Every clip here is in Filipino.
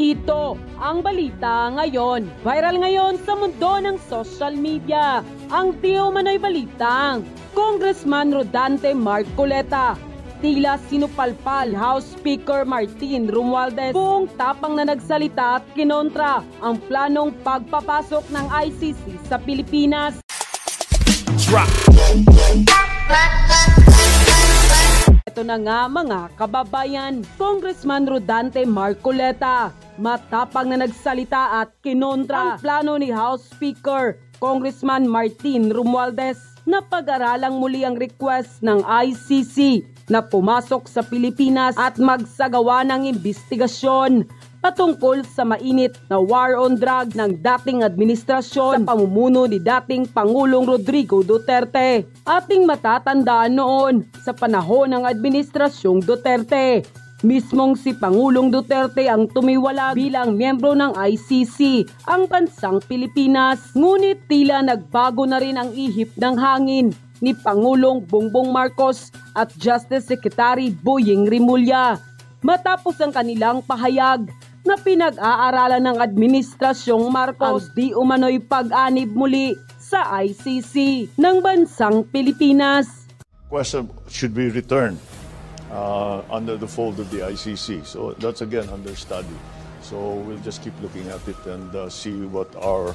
Ito ang balita ngayon. Viral ngayon sa mundo ng social media. Ang di umano'y balitang Congressman Rodante Marcoleta tila sinupalpal House Speaker Martin Romualdez buong tapang na nagsalita at kinontra ang planong pagpapasok ng ICC sa Pilipinas. Ito na nga mga kababayan, Congressman Rodante Marcoleta matapang na nagsalita at kinontra ang plano ni House Speaker Congressman Martin Romualdez na pag-aralang muli ang request ng ICC na pumasok sa Pilipinas at magsagawa ng imbestigasyon patungkol sa mainit na war on drugs ng dating administrasyon sa pamumuno ni dating Pangulong Rodrigo Duterte. Ating matatandaan noon sa panahon ng administrasyong Duterte, mismong si Pangulong Duterte ang tumiwalag bilang miyembro ng ICC ang bansang Pilipinas. Ngunit tila nagbago na rin ang ihip ng hangin ni Pangulong Bongbong Marcos at Justice Secretary Boying Rimulya matapos ang kanilang pahayag na pinag-aaralan ng Administrasyong Marcos ang di umano'y pag-anib muli sa ICC ng bansang Pilipinas. Question should be returned under the fold of the ICC. So that's again under study. So we'll just keep looking at it and see what our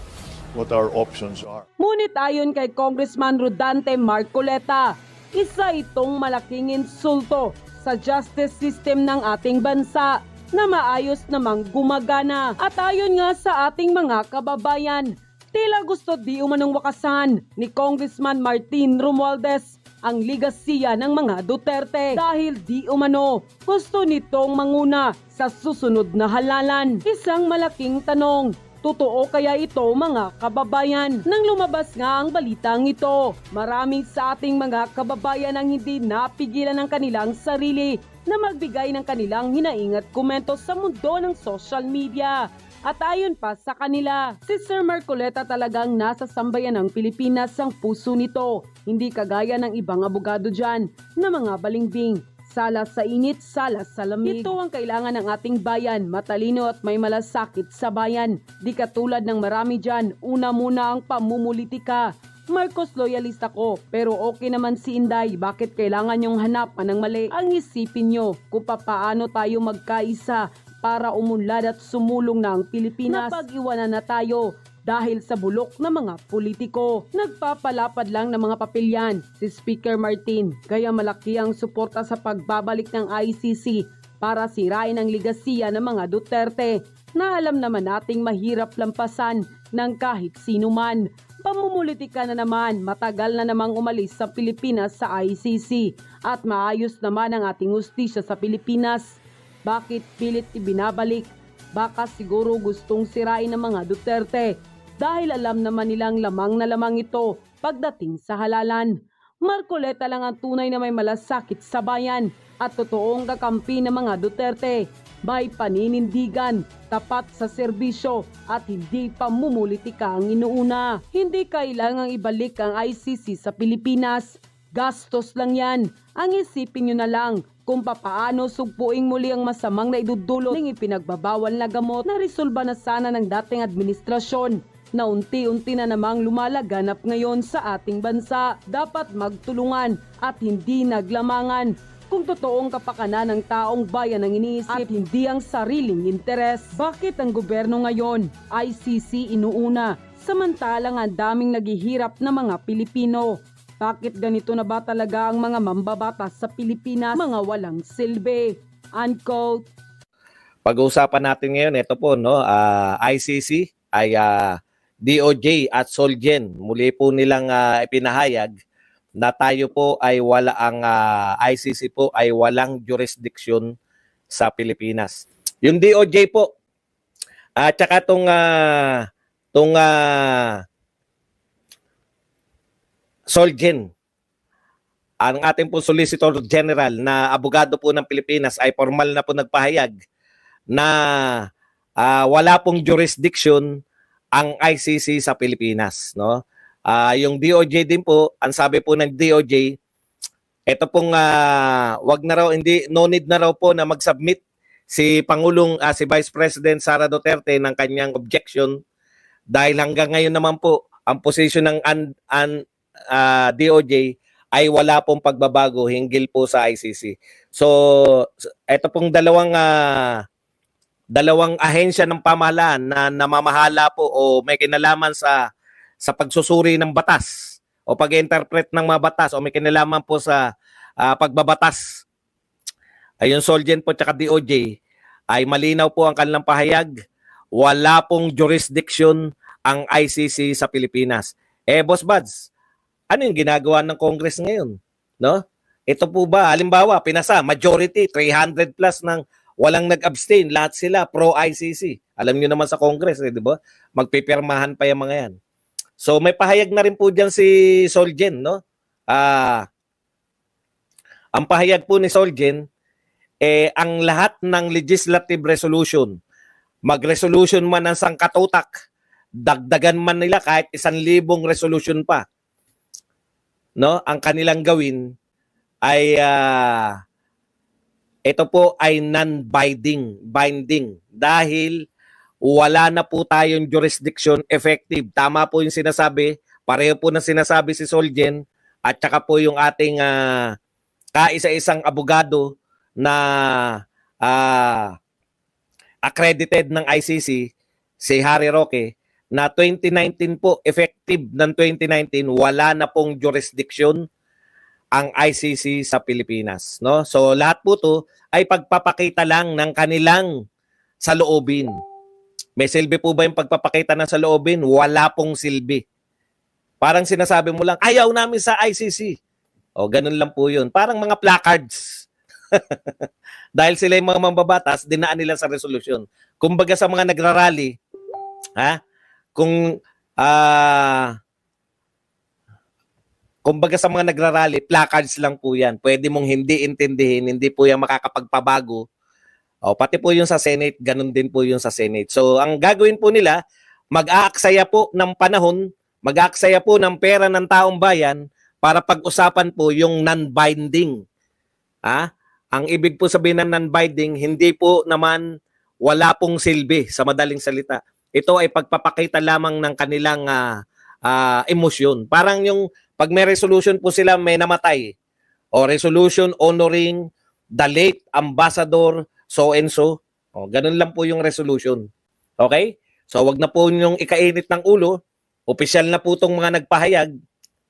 options are. Ngunit ayon kay Congressman Rodante Marcoleta, isa itong malaking insulto sa justice system ng ating bansa na maayos namang gumagana. At ayon nga sa ating mga kababayan, tila gusto di umanong wakasan ni Congressman Martin Romualdez ang ligasiya ng mga Duterte dahil di umano gusto nitong manguna sa susunod na halalan. Isang malaking tanong, totoo kaya ito mga kababayan? Nang lumabas nga ang balitang ito, maraming sa ating mga kababayan ang hindi napigilan ng kanilang sarili na magbigay ng kanilang hinaing at komento sa mundo ng social media. At ayon pa sa kanila, si Sir Marcoleta talagang nasa sambayan ng Pilipinas ang puso nito. Hindi kagaya ng ibang abogado dyan na mga balingbing. Sala sa init, sala sa lamig. Ito ang kailangan ng ating bayan, matalino at may malasakit sa bayan. Di katulad ng marami dyan, una muna ang pamumulitika. Marcos loyalist ako, pero okay naman si Inday, bakit kailangan yung hanapan ng mali? Ang isipin nyo kung paano tayo magkaisa para umunlad at sumulong na ang Pilipinas. Napag-iwanan na tayo dahil sa bulok na mga politiko. Nagpapalapad lang ng mga papelyan si Speaker Martin, kaya malaki ang suporta sa pagbabalik ng ICC para sirain ang ligasiya ng mga Duterte na alam naman nating mahirap lampasan ng kahit sino man. Pamumulitika na naman, matagal na namang umalis sa Pilipinas sa ICC at maayos naman ang ating hustisya sa Pilipinas. Bakit pilit ibinabalik? Baka siguro gustong sirain ng mga Duterte dahil alam naman nilang lamang na lamang ito pagdating sa halalan. Marcoleta lang ang tunay na may malasakit sa bayan at totoong kakampi ng mga Duterte. May paninindigan, tapat sa serbisyo at hindi pamumulitika ang inuuna. Hindi kailangang ibalik ang ICC sa Pilipinas. Gastos lang yan. Ang isipin nyo na lang kung papaano sugpuing muli ang masamang na idudulot ng ipinagbabawal na gamot na resolba na sana ng dating administrasyon na unti-unti na namang lumalaganap ngayon sa ating bansa. Dapat magtulungan at hindi naglamangan kung totoong kapakanan ng taong bayan ang iniisip at hindi ang sariling interes. Bakit ang gobyerno ngayon, ICC inuuna, samantalang ang daming naghihirap na mga Pilipino? Bakit ganito na ba talaga ang mga mambabatas sa Pilipinas, mga walang silbi? Unquote. Pag-uusapan natin ngayon, ito po, no, ICC ay DOJ at Solgen. Muli po nilang ipinahayag na tayo po ay ICC po ay walang jurisdiction sa Pilipinas. Yung DOJ po, at saka tong Solgen, ang ating po Solicitor General na abogado po ng Pilipinas ay formal na po nagpahayag na wala pong jurisdiction ang ICC sa Pilipinas, no? Yung DOJ din po, ang sabi po ng DOJ, ito pong wag na raw, no need na raw po na mag-submit si si Vice President Sara Duterte ng kanyang objection dahil hanggang ngayon naman po ang posisyon ng DOJ ay wala pong pagbabago hinggil po sa ICC. So, ito pong dalawang ahensya ng pamahalaan na namamahala po o may kinalaman sa pagsusuri ng batas o pag-interpret ng mga batas o may kinalaman po sa pagbabatas. Ayun, Solgen po tsaka DOJ ay malinaw po ang kanilang pahayag. Wala pong jurisdiction ang ICC sa Pilipinas. Boss Buds, ano yung ginagawa ng Congress ngayon? No? Ito po ba, halimbawa, pinasa, majority, 300 plus ng walang nag-abstain, lahat sila pro-ICC. Alam niyo naman sa Congress, di ba? Magpipirmahan pa yung mga yan. So may pahayag na rin po diyan si Solgen, no? Ang pahayag po ni Solgen, ang lahat ng legislative resolution, mag-resolution man ng sangkatutak, dagdagan man nila kahit 1,000 resolution pa, no? Ang kanilang gawin ay ito po ay non-binding dahil wala na po tayong jurisdiction effective. Tama po yung sinasabi, pareho po na sinasabi si Solgen at saka po yung ating kaisa-isang abogado na accredited ng ICC, si Harry Roque, na 2019 po, effective ng 2019, wala na pong jurisdiction ang ICC sa Pilipinas. No? So lahat po to ay pagpapakita lang ng kanilang saloobin. May silbi po ba yung pagpapakita ng saloobin? Wala pong silbi. Parang sinasabi mo lang, ayaw namin sa ICC. O ganun lang po yun. Parang mga placards. Dahil sila yung mga mambabatas, dinaan nila sa resolution. Kumbaga sa mga nagrarally, kumbaga sa mga nagrarally, placards lang po yan. Pwede mong hindi intindihin, hindi po yan makakapagpabago. Pati po yung sa Senate, ganun din po yung sa Senate. So ang gagawin po nila, mag-aaksaya po ng panahon, mag-aaksaya po ng pera ng taong bayan para pag-usapan po yung non-binding. Ang ibig po sabihin ng non-binding, hindi po naman wala pong silbi sa madaling salita. Ito ay pagpapakita lamang ng kanilang emosyon. Parang yung pag may resolution po sila may namatay o resolution honoring the late ambassador so and so. Ganun lang po yung resolution. Okay? So wag na po yung ikainit ng ulo. Opisyal na po itong mga nagpahayag.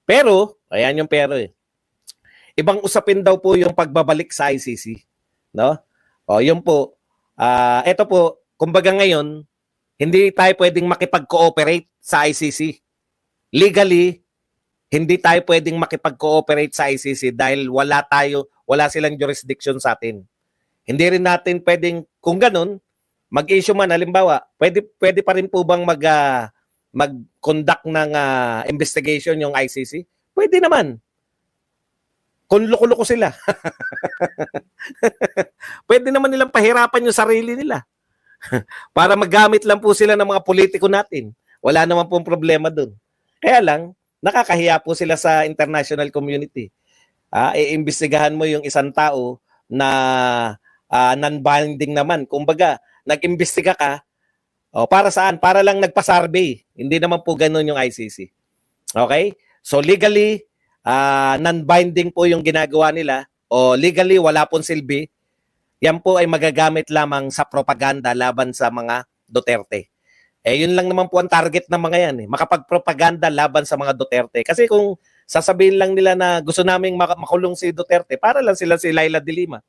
Pero, ayan yung pero eh. Ibang usapin daw po yung pagbabalik sa ICC. No? Yun po. Ito po, kumbaga ngayon, hindi tayo pwedeng makipag-cooperate sa ICC. Legally, hindi tayo pwedeng makipag-cooperate sa ICC dahil wala silang jurisdiction sa atin. Hindi rin natin pwedeng, kung ganun, mag-issue man, halimbawa, pwede pa rin po bang mag-conduct ng investigation yung ICC? Pwede naman. Kung loko-loko sila. Pwede naman nilang pahirapan yung sarili nila. Para magamit lang po sila ng mga politiko natin. Wala naman pong problema dun. Kaya lang, nakakahiya po sila sa international community. Iimbestigahan mo yung isang tao na non-binding naman. Kumbaga, nag-imbestiga ka, para saan? Para lang nagpa-survey. Hindi naman po ganun yung ICC. Okay? So legally, non-binding po yung ginagawa nila o legally wala pong silbi. Yan po ay magagamit lamang sa propaganda laban sa mga Duterte. Yun lang naman po ang target ng mga yan. Makapagpropaganda laban sa mga Duterte. Kasi kung sasabihin lang nila na gusto naming makulong si Duterte, para lang sila si Laila de Lima.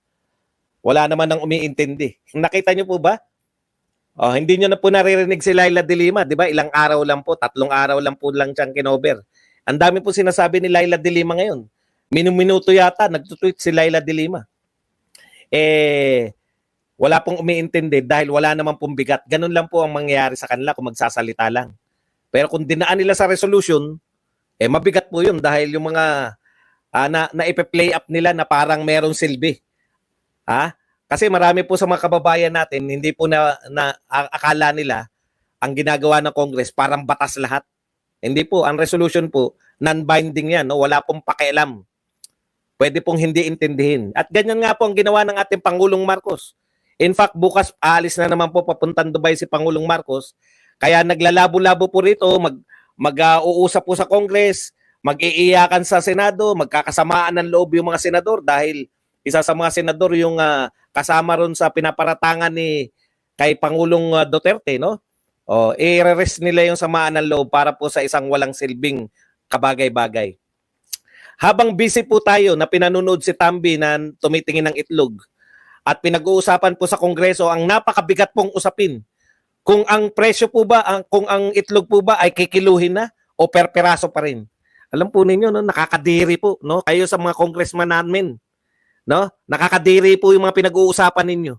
Wala naman nang umiintindi. Nakita niyo po ba? Hindi niyo na po naririnig si Laila de Lima. Di ba? Ilang araw lang po, 3 araw lang po lang siyang kinover. Ang dami po sinasabi ni Laila de Lima ngayon. Minuto yata, nagtutweet si Laila de Lima. Wala pong umiintindi dahil wala naman pong bigat. Ganun lang po ang mangyayari sa kanila kung magsasalita lang. Pero kung dinaan nila sa resolution, mabigat po yun dahil yung mga na ipe-play up nila na parang merong silbi. Kasi marami po sa mga kababayan natin, hindi po na akala nila ang ginagawa ng Congress parang batas lahat. Hindi po, ang resolution po, non-binding yan, no? Wala pong pakialam. Pwede pong hindi intindihin. At ganyan nga po ang ginawa ng ating Pangulong Marcos. In fact, bukas aalis na naman po papuntang Dubai si Pangulong Marcos. Kaya naglalabo-labo po rito, mag-uusap po sa Congress, mag-iiyakan sa Senado, magkakasamaan ng loob yung mga senador dahil isa sa mga senador yung kasama ron sa pinaparatangan ni kay Pangulong Duterte, no? O, i-rest nila yung samaan ng loob para po sa isang walang silbing kabagay-bagay. Habang busy po tayo na pinanonood si Tambi na tumitingin ng itlog at pinag-uusapan po sa Kongreso ang napakabigat pong usapin. Kung ang presyo po ba, kung ang itlog po ba ay kikiluhin na o per peraso pa rin. Alam po ninyo, no, nakakadiri po, no? Kayo sa mga congressman namin, no? Nakakadiri po yung mga pinag-uusapan ninyo.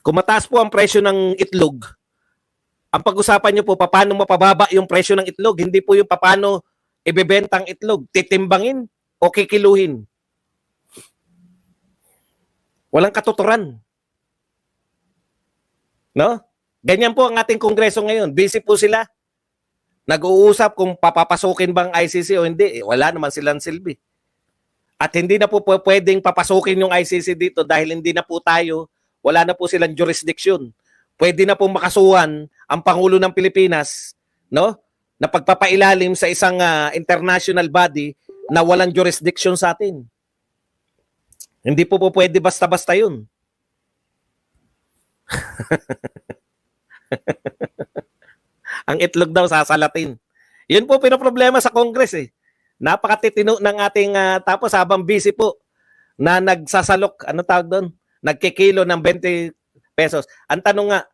Kung mataas po ang presyo ng itlog, ang pag-usapan nyo po paano mapababa yung presyo ng itlog, hindi po yung paano ibebenta ang itlog, titimbangin o kikiluhin. Walang katuturan. No? Ganyan po ang ating Kongreso ngayon. Busy po sila. Nag-uusap kung papapasukin bang ICC o hindi. Wala naman silang silbi. At hindi na po pwedeng papasukin yung ICC dito dahil hindi na po tayo, wala na po silang jurisdiction. Pwede na po makasuhan ang Pangulo ng Pilipinas, no? Na pagpapailalim sa isang international body na walang jurisdiction sa atin. Hindi po pwede basta-basta yun. Ang itlog daw sasalatin. Yun po pinoproblema sa Congress eh. Napakatitino ng ating tapos habang busy po na nagsasalok, ano tawag doon? Nagkikilo ng 20 pesos. Ang tanong nga,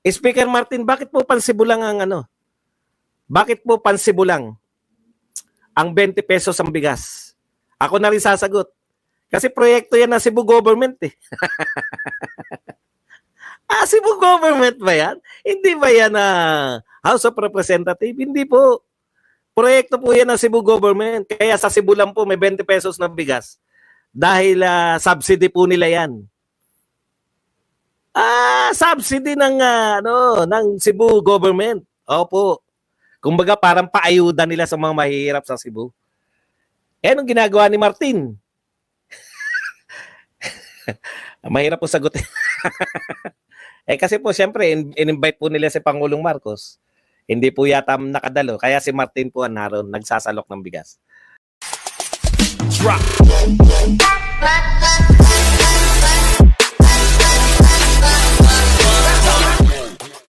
Speaker Martin, bakit po pansibulang ang ano? Bakit po pansibulang ang 20 pesos ang bigas? Ako na rin sasagot. Kasi proyekto yan ng Cebu government eh. Cebu government ba yan? Hindi ba yan House of Representatives? Hindi po. Proyekto po yan ng Cebu government. Kaya sa Cebu lang po may 20 pesos na bigas. Dahil subsidy po nila yan. Subsidy ng Cebu government. Opo. Kumbaga parang paayuda nila sa mga mahihirap sa Cebu. Anong ginagawa ni Martin? Mahirap po sagutin. Kasi po siyempre in-invite po nila si Pangulong Marcos. Hindi po yata nakadalo. Kaya si Martin po naroon nagsasalok ng bigas. Drop.